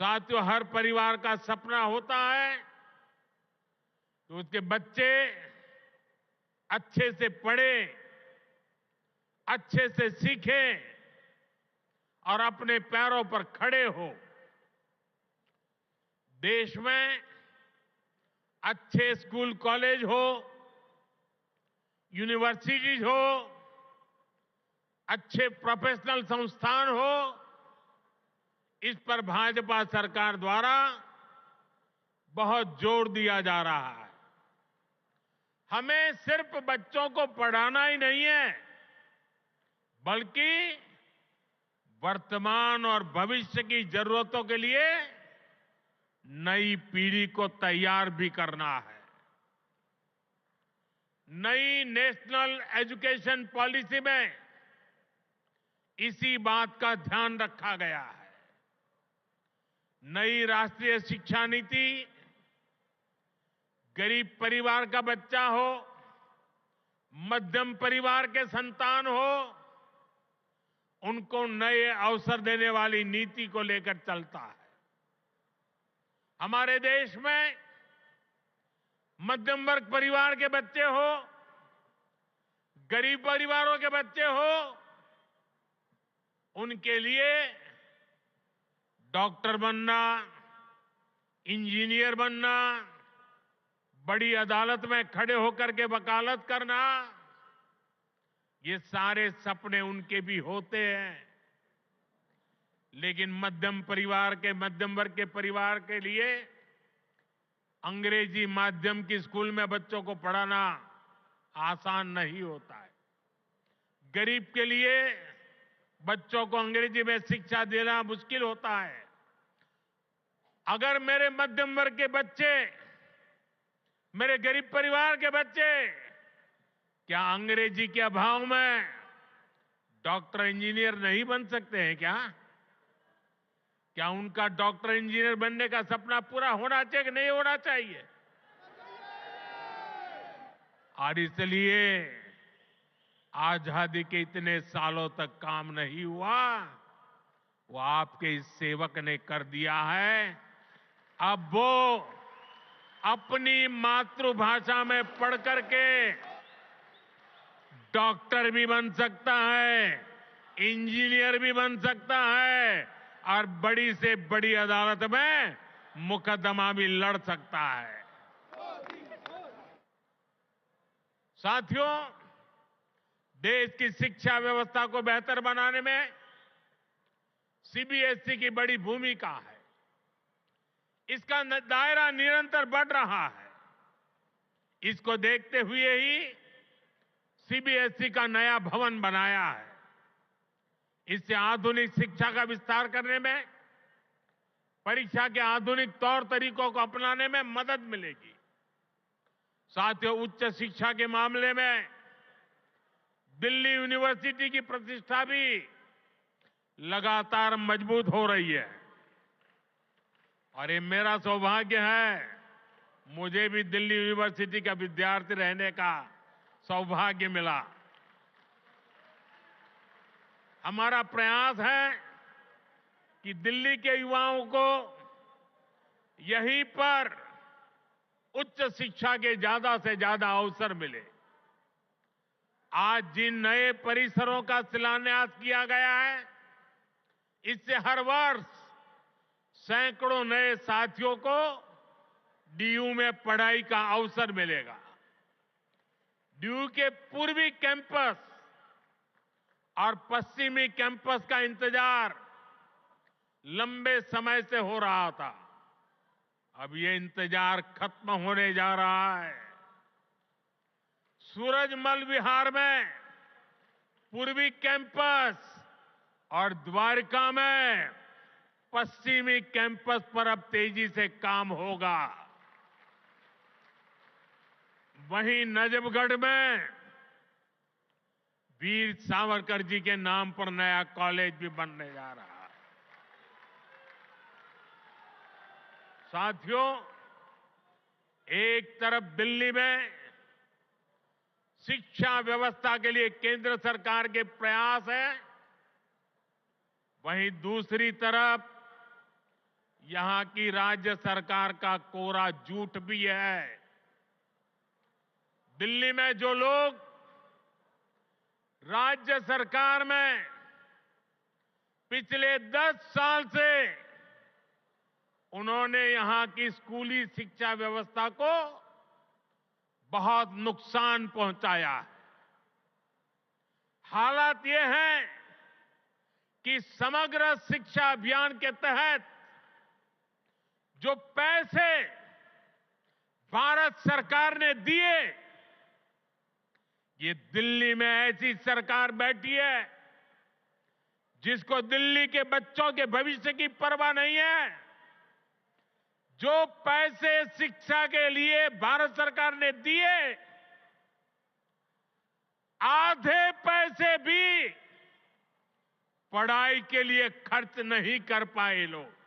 साथियों, हर परिवार का सपना होता है कि उसके बच्चे अच्छे से पढ़ें, अच्छे से सीखें और अपने पैरों पर खड़े हो। देश में अच्छे स्कूल कॉलेज हो, यूनिवर्सिटीज हो, अच्छे प्रोफेशनल संस्थान हो, इस पर भाजपा सरकार द्वारा बहुत जोर दिया जा रहा है। हमें सिर्फ बच्चों को पढ़ाना ही नहीं है, बल्कि वर्तमान और भविष्य की जरूरतों के लिए नई पीढ़ी को तैयार भी करना है। नई नेशनल एजुकेशन पॉलिसी में इसी बात का ध्यान रखा गया है। नई राष्ट्रीय शिक्षा नीति गरीब परिवार का बच्चा हो, मध्यम परिवार के संतान हो, उनको नए अवसर देने वाली नीति को लेकर चलता है। हमारे देश में मध्यम वर्ग परिवार के बच्चे हो, गरीब परिवारों के बच्चे हो, उनके लिए डॉक्टर बनना, इंजीनियर बनना, बड़ी अदालत में खड़े होकर के वकालत करना, ये सारे सपने उनके भी होते हैं। लेकिन मध्यम वर्ग के परिवार के लिए अंग्रेजी माध्यम की स्कूल में बच्चों को पढ़ाना आसान नहीं होता है। गरीब के लिए बच्चों को अंग्रेजी में शिक्षा देना मुश्किल होता है। अगर मेरे मध्यम वर्ग के बच्चे, मेरे गरीब परिवार के बच्चे क्या अंग्रेजी के अभाव में डॉक्टर इंजीनियर नहीं बन सकते हैं क्या उनका डॉक्टर इंजीनियर बनने का सपना पूरा होना चाहिए कि नहीं होना चाहिए? और इसलिए आजादी के इतने सालों तक काम नहीं हुआ, वो आपके इस सेवक ने कर दिया है। अब वो अपनी मातृभाषा में पढ़ करके डॉक्टर भी बन सकता है, इंजीनियर भी बन सकता है और बड़ी से बड़ी अदालत में मुकदमा भी लड़ सकता है। साथियों, देश की शिक्षा व्यवस्था को बेहतर बनाने में सीबीएसई की बड़ी भूमिका है। इसका दायरा निरंतर बढ़ रहा है। इसको देखते हुए ही सीबीएसई का नया भवन बनाया है। इससे आधुनिक शिक्षा का विस्तार करने में, परीक्षा के आधुनिक तौर तरीकों को अपनाने में मदद मिलेगी। साथियों, उच्च शिक्षा के मामले में दिल्ली यूनिवर्सिटी की प्रतिष्ठा भी लगातार मजबूत हो रही है और ये मेरा सौभाग्य है, मुझे भी दिल्ली यूनिवर्सिटी का विद्यार्थी रहने का सौभाग्य मिला। हमारा प्रयास है कि दिल्ली के युवाओं को यहीं पर उच्च शिक्षा के ज्यादा से ज्यादा अवसर मिले। आज जिन नए परिसरों का शिलान्यास किया गया है, इससे हर वर्ष सैकड़ों नए साथियों को डीयू में पढ़ाई का अवसर मिलेगा। डीयू के पूर्वी कैंपस और पश्चिमी कैंपस का इंतजार लंबे समय से हो रहा था। अब ये इंतजार खत्म होने जा रहा है। सूरजमल विहार में पूर्वी कैंपस और द्वारका में पश्चिमी कैंपस पर अब तेजी से काम होगा। वहीं नजफगढ़ में वीर सावरकर जी के नाम पर नया कॉलेज भी बनने जा रहा है। साथियों, एक तरफ दिल्ली में शिक्षा व्यवस्था के लिए केंद्र सरकार के प्रयास हैं, वहीं दूसरी तरफ यहां की राज्य सरकार का कोरा झूठ भी है। दिल्ली में जो लोग राज्य सरकार में पिछले 10 साल से उन्होंने यहां की स्कूली शिक्षा व्यवस्था को बहुत नुकसान पहुंचाया है। हालात ये हैं कि समग्र शिक्षा अभियान के तहत जो पैसे भारत सरकार ने दिए, ये दिल्ली में ऐसी सरकार बैठी है जिसको दिल्ली के बच्चों के भविष्य की परवाह नहीं है। जो पैसे शिक्षा के लिए भारत सरकार ने दिए, आधे पैसे भी पढ़ाई के लिए खर्च नहीं कर पाए लोग।